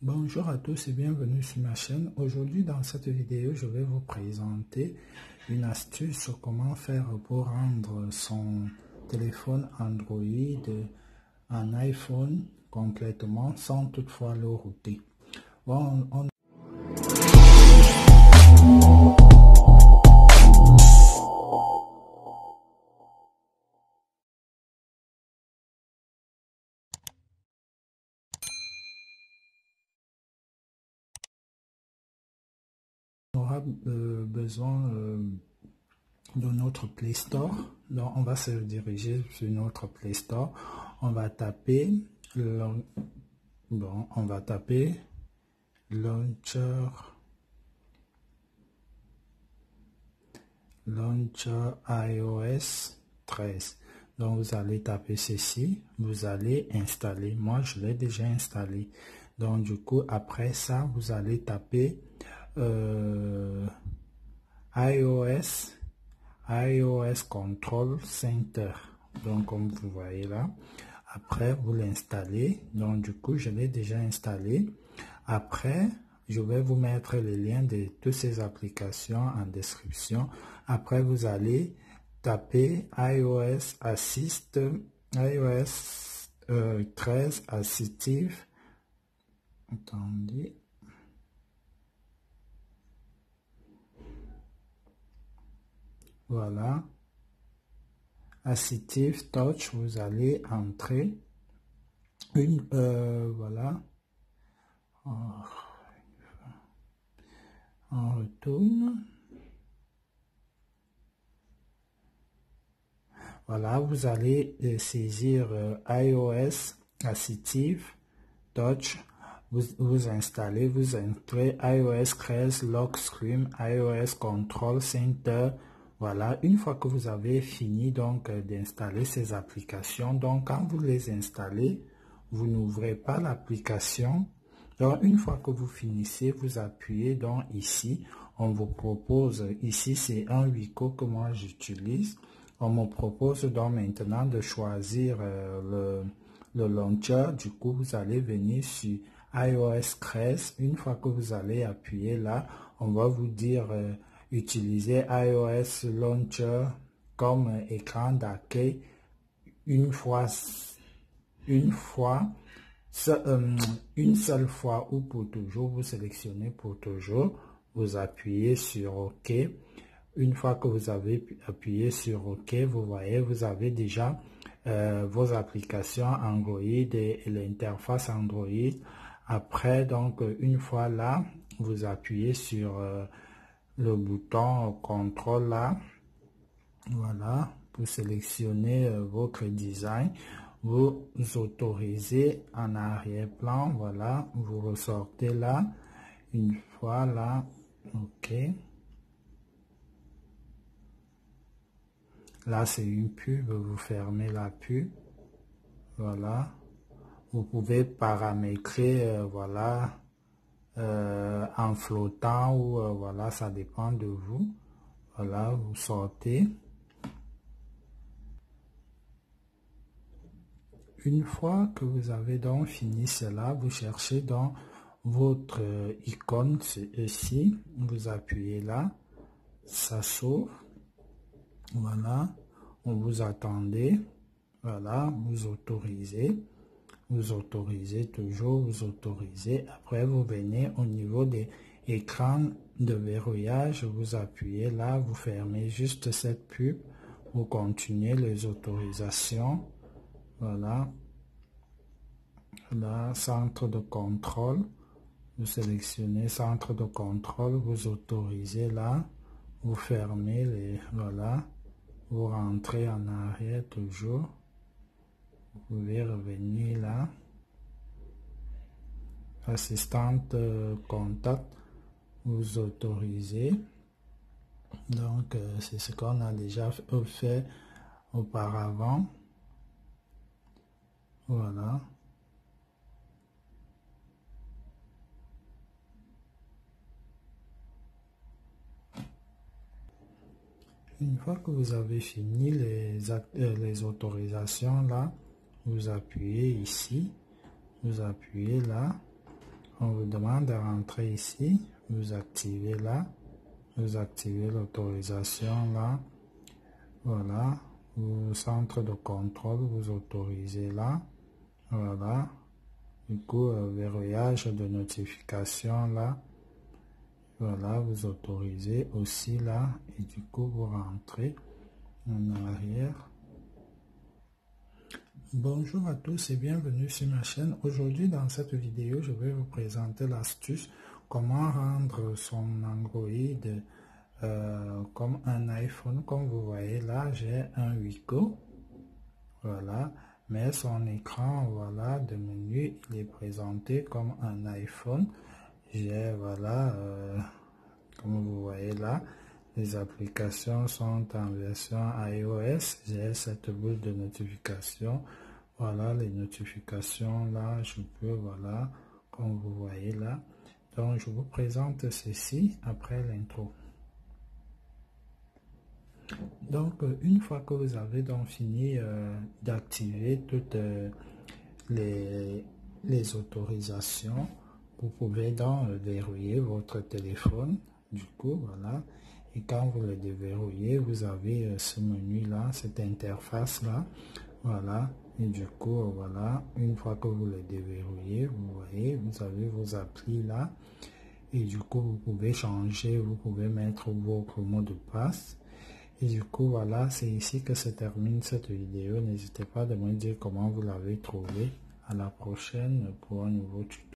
Bonjour à tous et bienvenue sur ma chaîne. Aujourd'hui dans cette vidéo, je vais vous présenter une astuce sur comment faire pour rendre son téléphone Android en iPhone complètement sans toutefois le router. Bon, on aura besoin de notre Play Store. Donc on va se diriger sur notre Play Store. On va taper Launcher iOS 13. Donc vous allez taper ceci, vous allez installer. Moi je l'ai déjà installé. Donc du coup après ça vous allez taper iOS Control Center. Donc comme vous voyez là, après vous l'installez. Donc du coup je l'ai déjà installé. Après je vais vous mettre les liens de toutes ces applications en description. Après vous allez taper iOS Assist, iOS 13 Assistive. Attendez. Voilà. Assistive Touch, vous allez entrer une voilà. On retourne. Voilà, vous allez saisir iOS Assistive Touch. Vous installez, vous entrez iOS 13 Lock Screen, iOS Control Center. Voilà, une fois que vous avez fini donc d'installer ces applications, donc quand vous les installez, vous n'ouvrez pas l'application. Donc une fois que vous finissez, vous appuyez donc ici. On vous propose, ici c'est un Wico que moi j'utilise. On me propose donc maintenant de choisir le launcher. Du coup, vous allez venir sur iOS 13. Une fois que vous allez appuyer là, on va vous dire utiliser iOS Launcher comme écran d'accueil une seule fois ou pour toujours. Vous sélectionnez pour toujours, vous appuyez sur OK. Une fois que vous avez appuyé sur OK, vous voyez, vous avez déjà vos applications Android et l'interface Android. Après, donc, une fois là, vous appuyez sur le bouton contrôle là. Voilà, pour sélectionner votre design. Vous autorisez en arrière-plan. Voilà, vous ressortez là. Une fois là, OK. Là, c'est une pub, vous fermez la pub. Voilà. Vous pouvez paramétrer, voilà, en flottant ou voilà, ça dépend de vous. Voilà, vous sortez. Une fois que vous avez donc fini cela, vous cherchez dans votre icône ici, vous appuyez là, ça s'ouvre. Voilà, vous attendez, voilà, vous autorisez toujours, vous autorisez. Après, vous venez au niveau des écrans de verrouillage, vous appuyez là, vous fermez juste cette pub, vous continuez les autorisations. Voilà, là, centre de contrôle, vous sélectionnez centre de contrôle, vous autorisez là, vous fermez les, voilà, vous rentrez en arrière toujours, vous pouvez revenir là, assistante contact, vous autorisez. Donc c'est ce qu'on a déjà fait auparavant. Voilà. Une fois que vous avez fini les autorisations là, vous appuyez ici, vous appuyez là. on vous demande de rentrer ici, vous activez là, vous activez l'autorisation là, voilà, au centre de contrôle, vous autorisez là, voilà, du coup, verrouillage de notification là, voilà, vous autorisez aussi là, et du coup, vous rentrez en arrière. Bonjour à tous et bienvenue sur ma chaîne. Aujourd'hui, dans cette vidéo, je vais vous présenter l'astuce comment rendre son Android comme un iPhone. Comme vous voyez là, j'ai un Wico, voilà, mais son écran, voilà, de menu, il est présenté comme un iPhone. J'ai, voilà, comme vous voyez là, les applications sont en version iOS. J'ai cette boule de notification. Voilà les notifications là, je peux, voilà, comme vous voyez là. Donc, je vous présente ceci après l'intro. Donc, une fois que vous avez donc fini d'activer toutes les autorisations, vous pouvez donc verrouiller votre téléphone. Du coup, voilà. Et quand vous le déverrouillez, vous avez ce menu-là, cette interface-là. Voilà. Et du coup, voilà. Une fois que vous le déverrouillez, vous voyez, vous avez vos applis là. Et du coup, vous pouvez changer, vous pouvez mettre votre mot de passe. Et du coup, voilà, c'est ici que se termine cette vidéo. N'hésitez pas de me dire comment vous l'avez trouvé. À la prochaine pour un nouveau tuto.